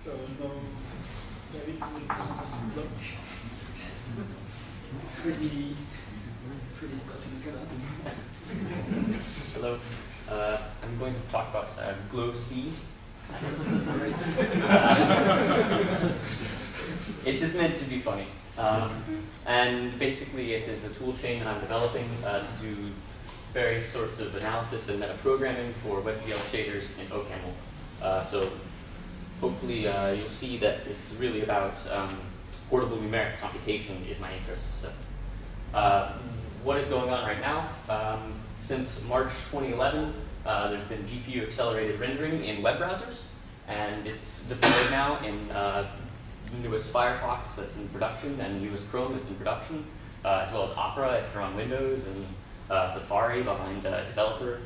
So no very good custom block. Pretty stuff in the code. Hello. I'm going to talk about gloc. It is meant to be funny. And basically it is a tool chain that I'm developing to do various sorts of analysis and metaprogramming for WebGL shaders in OCaml. So hopefully you'll see that it's really about portable numeric computation is my interest. So what is going on right now? Since March 2011, there's been GPU accelerated rendering in web browsers, and it's deployed now in newest Firefox that's in production and newest Chrome that's in production, as well as Opera if you're on Windows, and Safari behind developer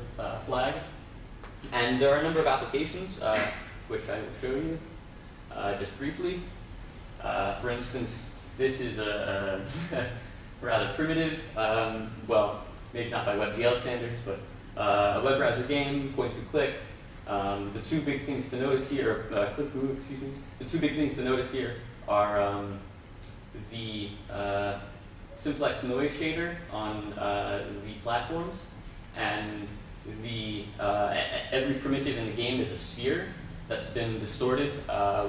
flag. And there are a number of applications which I will show you just briefly. For instance, this is a rather primitive, well, maybe not by WebGL standards, but a web browser game, point to click. The two big things to notice here, excuse me. The two big things to notice here are the simplex noise shader on the platforms, and the every primitive in the game is a sphere that's been distorted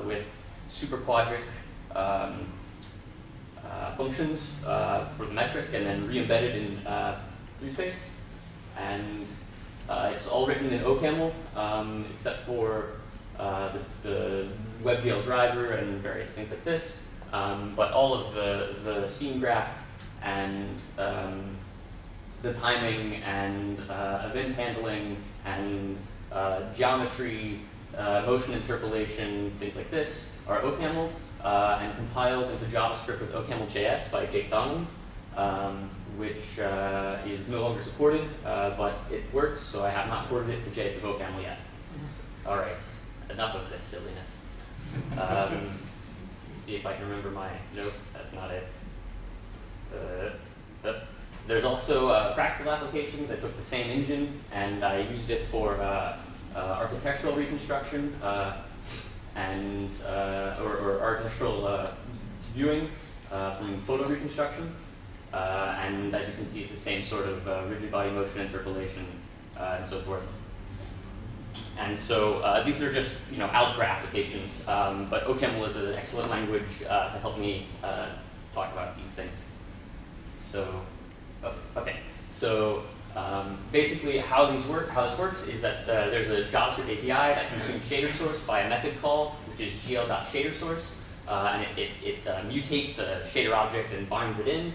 with super quadric functions for the metric, and then re-embedded in 3-space. And it's all written in OCaml, except for the WebGL driver and various things like this. But all of the scene graph and the timing and event handling and geometry, motion interpolation, things like this are OCaml, and compiled into JavaScript with OCaml.js by Jake Donlan, which is no longer supported, but it works, so I have not ported it to JS of OCaml yet. All right, enough of this silliness. Let's see if I can remember my note. That's not it. There's also practical applications. I took the same engine and I used it for architectural reconstruction and or architectural viewing from photo reconstruction. And as you can see, it's the same sort of rigid body motion interpolation and so forth. And so these are just algebra applications, but OCaml is an excellent language to help me talk about these things. So, okay. So basically, how this works is that there's a JavaScript API that consumes shader source by a method call, which is gl.shaderSource, and it mutates a shader object and binds it in.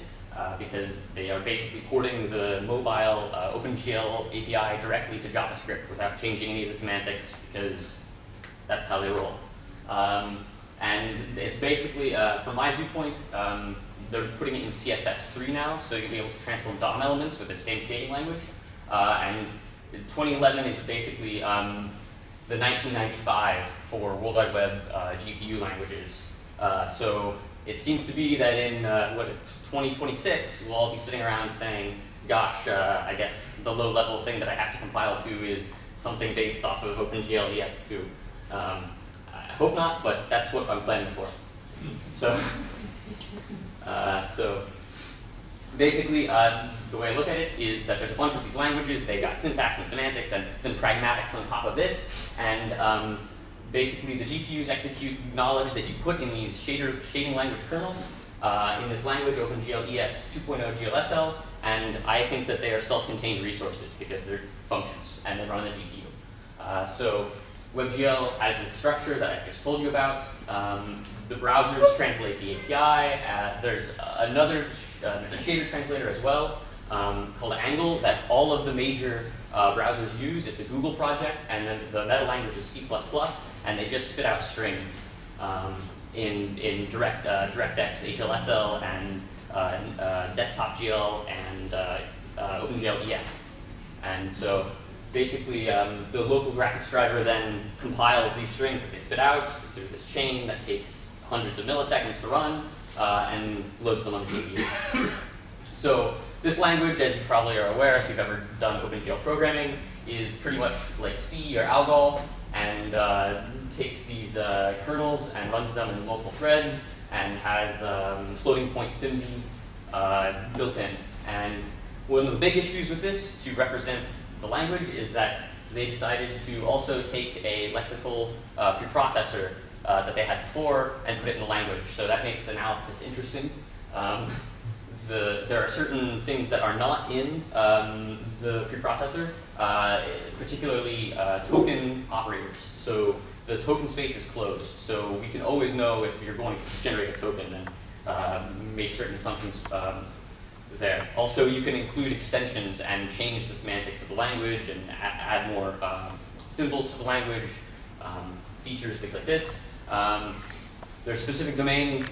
Because they are basically porting the mobile OpenGL API directly to JavaScript without changing any of the semantics, because that's how they roll. And it's basically, from my viewpoint, they're putting it in CSS3 now, so you'll be able to transform DOM elements with the same shading language. And 2011 is basically the 1995 for World Wide Web GPU languages. So it seems to be that in 2026, we'll all be sitting around saying, gosh, I guess the low-level thing that I have to compile to is something based off of OpenGL ES2. I hope not, but that's what I'm planning for. So, so basically, the way I look at it is that there's a bunch of these languages. They've got syntax and semantics and then pragmatics on top of this. And basically, the GPUs execute knowledge that you put in these shading language kernels in this language, OpenGL ES 2.0 GLSL, and I think that they are self-contained resources because they're functions and they run on the GPU. So WebGL has this structure that I just told you about. The browsers translate the API. There's there's a shader translator as well called Angle that all of the major browsers use. It's a Google project, and then the meta language is C++, and they just spit out strings in DirectX, HLSL, and Desktop GL, and OpenGL ES. And so basically, the local graphics driver then compiles these strings that they spit out through this chain that takes hundreds of milliseconds to run, and loads them on the GPU. So this language, as you probably are aware if you've ever done OpenGL programming, is pretty much like C or ALGOL, and takes these kernels and runs them in multiple threads and has floating point SIMD built in. And one of the big issues with this to represent the language is that they decided to also take a lexical preprocessor that they had before and put it in the language. So that makes analysis interesting. There are certain things that are not in the preprocessor, particularly token operators. So the token space is closed. So we can always know if you're going to generate a token and make certain assumptions there. Also, you can include extensions and change the semantics of the language and add more symbols to the language, features, things like this. There's specific domain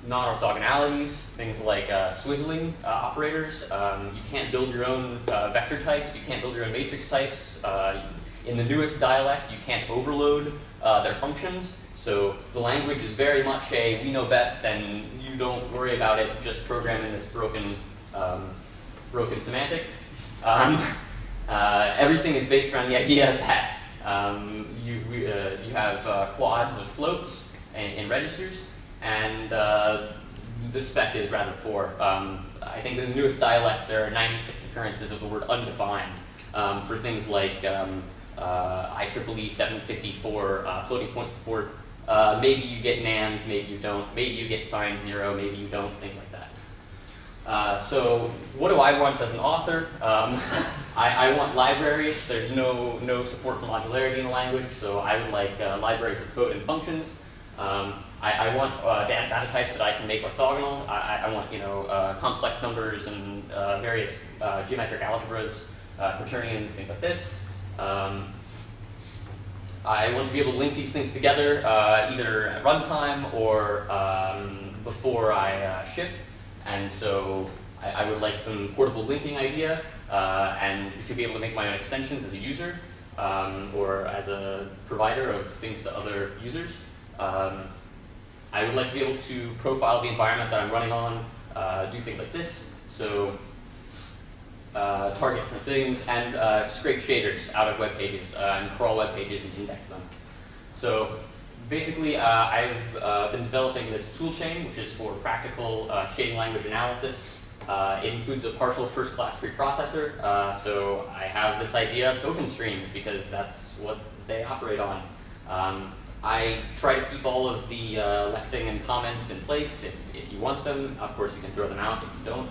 non-orthogonalities, things like swizzling operators. You can't build your own vector types. You can't build your own matrix types. In the newest dialect, you can't overload their functions. So the language is very much a we know best and you don't worry about it, just program in this broken semantics. Everything is based around the idea that you have quads of floats in registers, and the spec is rather poor. I think in the newest dialect there are 96 occurrences of the word undefined for things like IEEE 754 floating point support. Maybe you get nams, maybe you don't. Maybe you get sign 0, maybe you don't, things like that. So what do I want as an author? I want libraries. There's no support for modularity in the language, so I would like libraries of code and functions. I want data types that I can make orthogonal. I want complex numbers and various geometric algebras, quaternions, things like this. I want to be able to link these things together either at runtime or before I ship. And so I would like some portable linking idea and to be able to make my own extensions as a user or as a provider of things to other users. I would like to be able to profile the environment that I'm running on, do things like this. So target different things, and scrape shaders out of web pages and crawl web pages and index them. So basically, I've been developing this tool chain, which is for practical shading language analysis. It includes a partial first-class preprocessor. So I have this idea of token streams because that's what they operate on. I try to keep all of the lexing and comments in place if you want them. Of course, you can throw them out if you don't.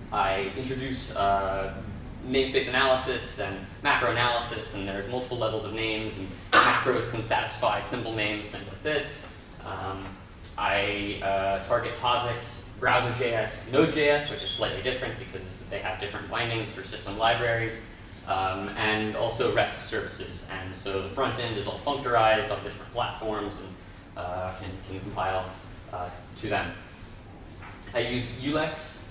I introduce namespace analysis and macro analysis, and there's multiple levels of names, and macros can satisfy symbol names, things like this. I target TOSIX, Browser.js, Node.js, which is slightly different because they have different bindings for system libraries, and also REST services. And so the front end is all functorized on different platforms and can compile to them. I use ULEX,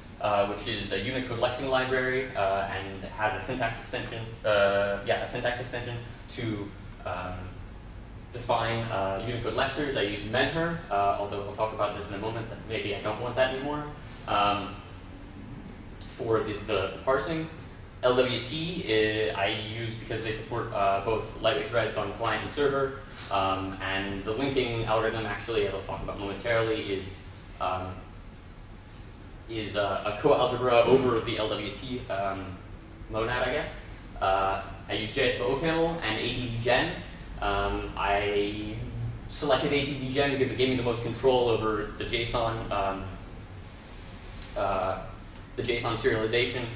which is a Unicode lexing library, and has a syntax extension. To define Unicode lexers. I use Menher, although we'll talk about this in a moment. That maybe I don't want that anymore. For the parsing, LWT I use because they support both lightweight threads on client and server, and the linking algorithm, actually, as I'll talk about momentarily, is a co-algebra over the LWT monad, I guess. I use JS for OCaml and ATDgen. I selected ATDgen because it gave me the most control over the JSON serialization,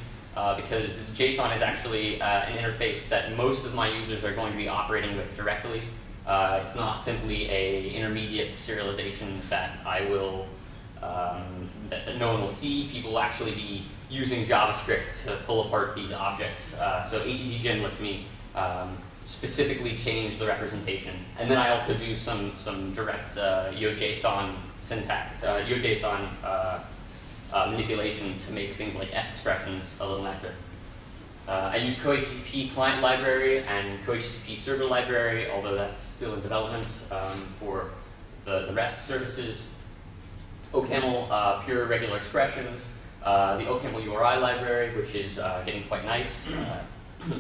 because JSON is actually an interface that most of my users are going to be operating with directly. It's not simply an intermediate serialization that I will that no one will see. People will actually be using JavaScript to pull apart these objects. So ATDgen lets me specifically change the representation. And then I also do some direct YoJSON syntax, YoJSON manipulation to make things like S expressions a little nicer. I use CoHTTP client library and CoHTTP server library, although that's still in development for the REST services. OCaml pure regular expressions. The OCaml URI library, which is getting quite nice.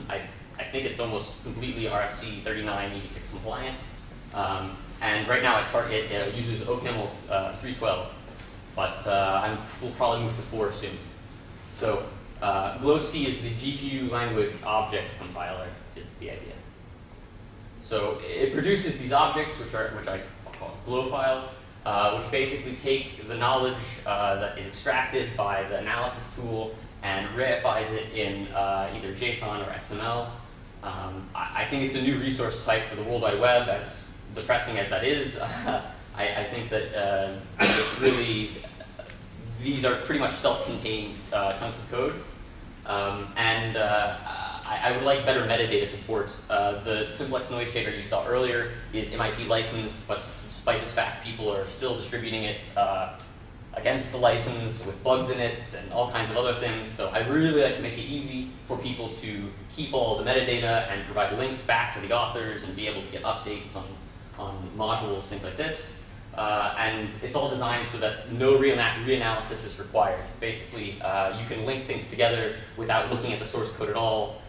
I I think it's almost completely RFC 3986 compliant. And right now it uses OCaml 312, but we'll probably move to 4 soon. So gloc is the GPU language object compiler, is the idea. So it produces these objects, which I call glow files, which basically take the knowledge that is extracted by the analysis tool and reifies it in either JSON or XML. I think it's a new resource type for the World Wide Web, as depressing as that is. I think that it's really, these are pretty much self-contained chunks of code. I would like better metadata support. The simplex noise shader you saw earlier is MIT licensed, but despite this fact, people are still distributing it against the license with bugs in it and all kinds of other things. So I really like to make it easy for people to keep all the metadata and provide links back to the authors and be able to get updates on modules, things like this. And it's all designed so that no reanalysis is required. Basically, you can link things together without looking at the source code at all,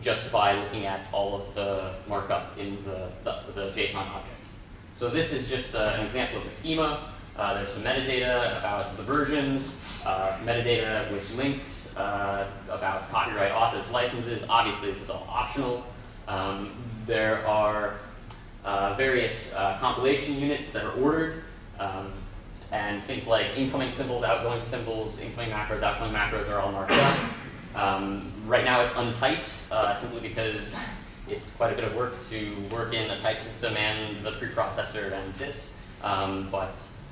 just by looking at all of the markup in the JSON objects. So this is just an example of the schema. There's some metadata about the versions, metadata with links about copyright authors' licenses. Obviously, this is all optional. There are various compilation units that are ordered, and things like incoming symbols, incoming macros, outgoing macros are all marked up. Right now it's untyped, simply because it's quite a bit of work to work in a type system and the preprocessor and this.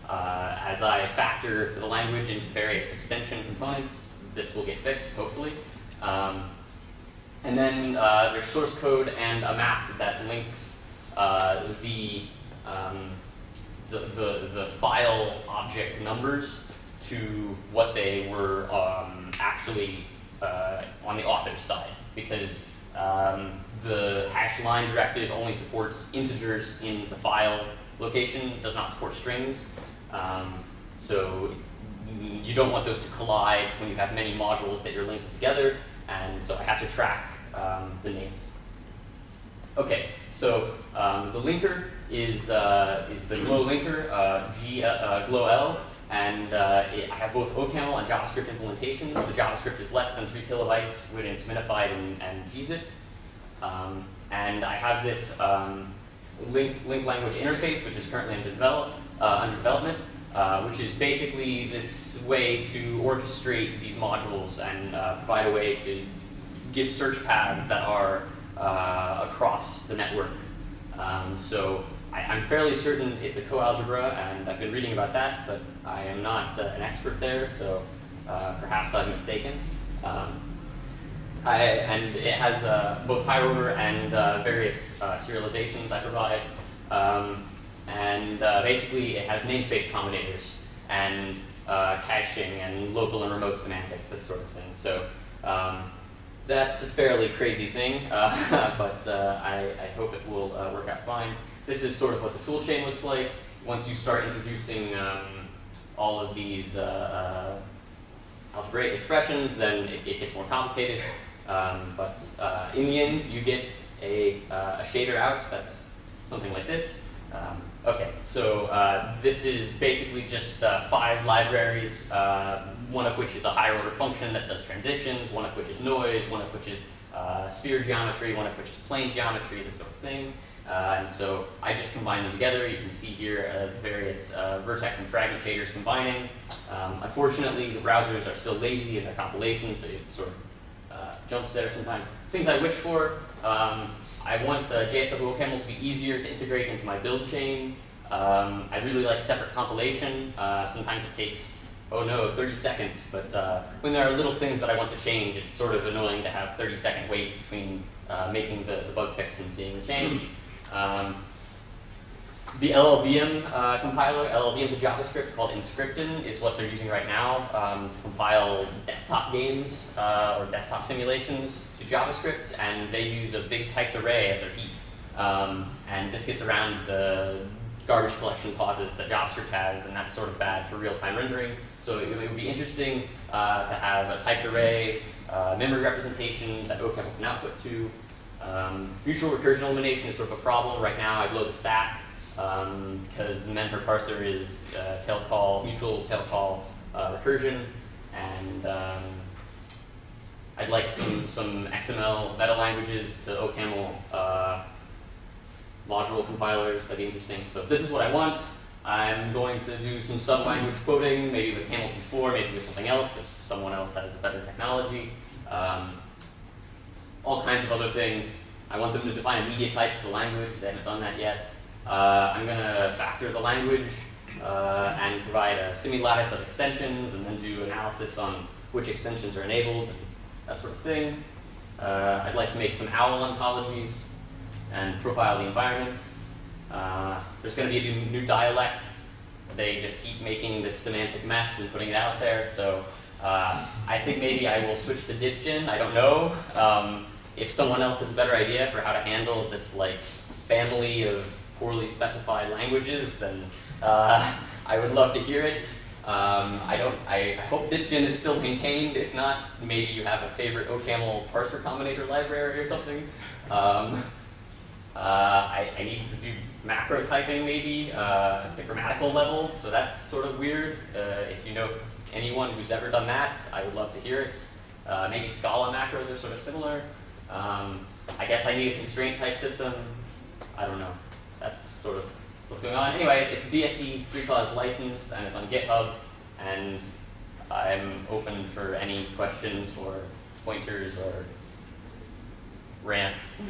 As I factor the language into various extension components, this will get fixed, hopefully. And then there's source code and a map that links the file object numbers to what they were actually on the author's side, because the hash line directive only supports integers in the file location, does not support strings. So you don't want those to collide when you have many modules that you're linking together, and so I have to track the names. Okay, so the linker is the glow linker, glow, and I have both OCaml and JavaScript implementations. The JavaScript is less than 3 kilobytes when it's minified and gzip. And I have this link language interface, which is currently under development, which is basically this way to orchestrate these modules and provide a way to give search paths that are across the network. So I'm fairly certain it's a coalgebra, and I've been reading about that, but I am not an expert there, so perhaps I'm mistaken. And it has both higher order and various serializations I provide. Basically, it has namespace combinators and caching and local and remote semantics, this sort of thing. So that's a fairly crazy thing, but I hope it will work out fine. This is sort of what the toolchain looks like. Once you start introducing all of these algebraic expressions, then it gets more complicated. But in the end, you get a shader out that's something like this. Okay, so this is basically just 5 libraries, one of which is a higher order function that does transitions, one of which is noise, one of which is sphere geometry, one of which is plane geometry, this sort of thing. And so I just combine them together. You can see here the various vertex and fragment shaders combining. Unfortunately, the browsers are still lazy in their compilation, so it sort of jumps there sometimes. Things I wish for, I want JSW OCaml to be easier to integrate into my build chain. I really like separate compilation. Sometimes it takes, 30 seconds, but when there are little things that I want to change, it's sort of annoying to have 30-second wait between making the bug fix and seeing the change. The LLVM compiler, LLVM to JavaScript, called Inscripton, is what they're using right now to compile desktop games or desktop simulations to JavaScript, and they use a big typed array as their heap. And this gets around the garbage collection clauses that JavaScript has, and that's sort of bad for real-time rendering. So it would be interesting to have a typed array memory representation that OCaml can output to. Mutual recursion elimination is sort of a problem. Right now I blow the stack because the Mentor parser is mutual tail call recursion, and I'd like some XML meta languages to OCaml module compilers. That'd be interesting. So this is what I want. I'm going to do some sub-language quoting, maybe with CAML P4, maybe with something else if someone else has a better technology. All kinds of other things. I want them to define a media type for the language. They haven't done that yet. I'm going to factor the language and provide a semi-lattice of extensions, and then do analysis on which extensions are enabled, and that sort of thing. I'd like to make some OWL ontologies and profile the environment. There's going to be a new dialect. They just keep making this semantic mess and putting it out there. So I think maybe I will switch to dipgen. I don't know. If someone else has a better idea for how to handle this like family of poorly specified languages, then I would love to hear it. I hope dipgen is still maintained. If not, maybe you have a favorite OCaml parser combinator library or something. I need to do macro typing maybe at the grammatical level, so that's sort of weird. If you know anyone who's ever done that, I would love to hear it. Maybe Scala macros are sort of similar. I guess I need a constraint type system. I don't know. That's sort of what's going on. Anyway, it's BSD 3-clause licensed, and it's on GitHub, and I'm open for any questions or pointers or rants.